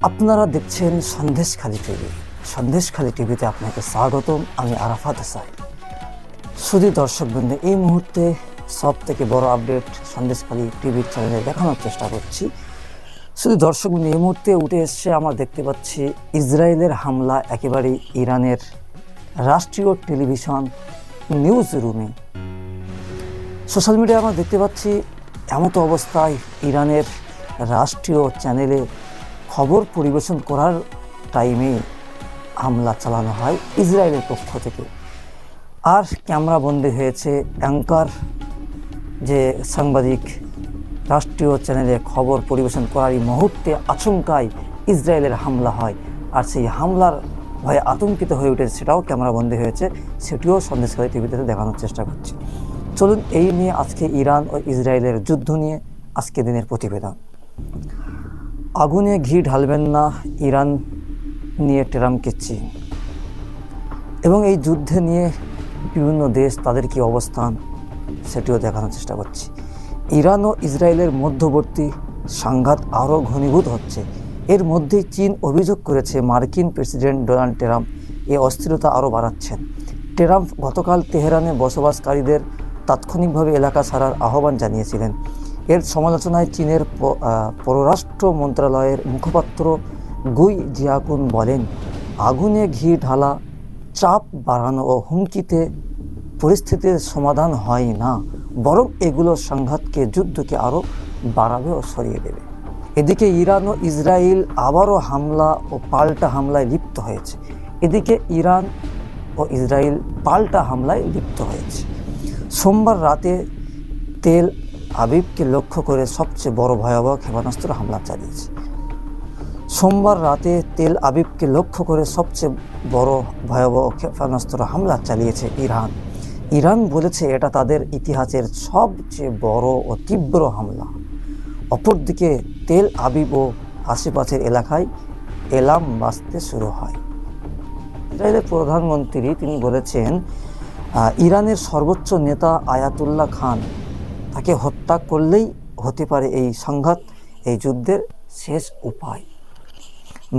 আপনারা দেখছেন সন্দেশখালী টিভি। সন্দেশখালী টিভিতে আপনাকে স্বাগতম। আমি আরাফাত হোসাইন। শুধু দর্শকবৃন্দ, এই মুহূর্তে সব থেকে বড় আপডেট সন্দেশখালী টিভির চ্যানেলে দেখানোর চেষ্টা করছি। শুধু দর্শকবৃন্দ, এই মুহূর্তে উঠে এসছে, আমরা দেখতে পাচ্ছি ইসরায়েলের হামলা একেবারে ইরানের রাষ্ট্রীয় টেলিভিশন নিউজ রুমে। সোশ্যাল মিডিয়ায় আমরা দেখতে পাচ্ছি এমতো অবস্থায় ইরানের রাষ্ট্রীয় চ্যানেলে খবর পরিবেশন করার টাইমে হামলা চালানো হয় ইসরায়েলের পক্ষ থেকে। আর ক্যামেরা বন্দী হয়েছে অ্যাঙ্কার, যে সাংবাদিক রাষ্ট্রীয় চ্যানেলে খবর পরিবেশন করারই মুহূর্তে আচমকায় ইসরায়েলের হামলা হয়। আর সেই হামলার ভয়ে আতঙ্কিত হয়ে উঠেছে, সেটাও ক্যামেরা বন্দী হয়েছে, সেটিও সন্দেশখালী টিভিতে দেখানোর চেষ্টা করছি। চলুন এই নিয়ে আজকে ইরান ও ইসরায়েলের যুদ্ধ নিয়ে আজকে দিনের প্রতিবেদন। আগুনে ঘি ঢালবেন না, ইরান নিয়ে ট্রাম্পকে চীন। এবং এই যুদ্ধে নিয়ে বিভিন্ন দেশ তাদের কী অবস্থান, সেটিও দেখানোর চেষ্টা করছি। ইরান ও ইসরায়েলের মধ্যবর্তী সংঘাত আরও ঘনীভূত হচ্ছে। এর মধ্যেই চীন অভিযোগ করেছে মার্কিন প্রেসিডেন্ট ডোনাল্ড ট্রাম্প এই অস্থিরতা আরও বাড়াচ্ছেন। ট্রাম্প গতকাল তেহরানে বসবাসকারীদের তাৎক্ষণিকভাবে এলাকা ছাড়ার আহ্বান জানিয়েছিলেন। এর সমালোচনায় চীনের পররাষ্ট্র মন্ত্রণালয়ের মুখপাত্র গুই জিয়াকুন বলেন, আগুনে ঘি ঢালা, চাপ বাড়ানো ও হুমকিতে পরিস্থিতির সমাধান হয় না, বরং এগুলো সংঘাতকে, যুদ্ধকে আরও বাড়াবে ও সরিয়ে দেবে। এদিকে ইরান ও ইসরায়েল আবারও হামলা ও পাল্টা হামলায় লিপ্ত হয়েছে। সোমবার রাতে তেল আবিবকে লক্ষ্য করে সবচেয়ে বড় ভয়াবহ ক্ষেপণাস্ত্র হামলা চালিয়েছে ইরান। ইরান বলেছে এটা তাদের ইতিহাসের সবচেয়ে বড় ও তীব্র হামলা। অপরদিকে তেল আবিব ও আশেপাশের এলাকায় এলার্ম বাজতে শুরু হয়। ইসরায়েলের প্রধানমন্ত্রী তিনি বলেছেন, ইরানের সর্বোচ্চ নেতা আয়াতুল্লাহ খান, তাকে হত্যা করলেই হতে পারে এই সংঘাত, এই যুদ্ধের শেষ উপায়।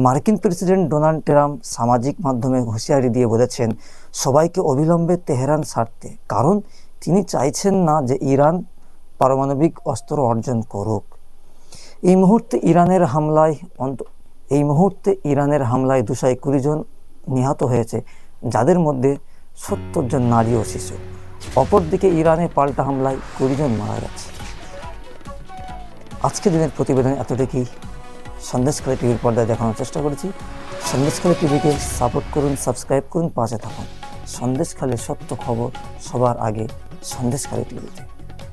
মার্কিন প্রেসিডেন্ট ডোনাল্ড ট্রাম্প সামাজিক মাধ্যমে হুঁশিয়ারি দিয়ে বলেছেন, সবাইকে অবিলম্বে তেহরান ছাড়তে, কারণ তিনি চাইছেন না যে ইরান পারমাণবিক অস্ত্র অর্জন করুক। এই মুহূর্তে ইরানের হামলায় 220 জন নিহত হয়েছে, যাদের মধ্যে 70 জন নারী ও শিশু। অপরদিকে ইরানে পাল্টা হামলায় 20 জন মারা গেছে। আজকে দিনের প্রতিবেদন এতটুকুই। সন্দেশখালী টিভির পর্দায় দেখানোর চেষ্টা করেছি। সন্দেশখালী টিভিকে সাপোর্ট করুন, সাবস্ক্রাইব করুন, পাশে থাকুন। সন্দেশখালীর সত্য খবর সবার আগে সন্দেশখালী টিভিতে।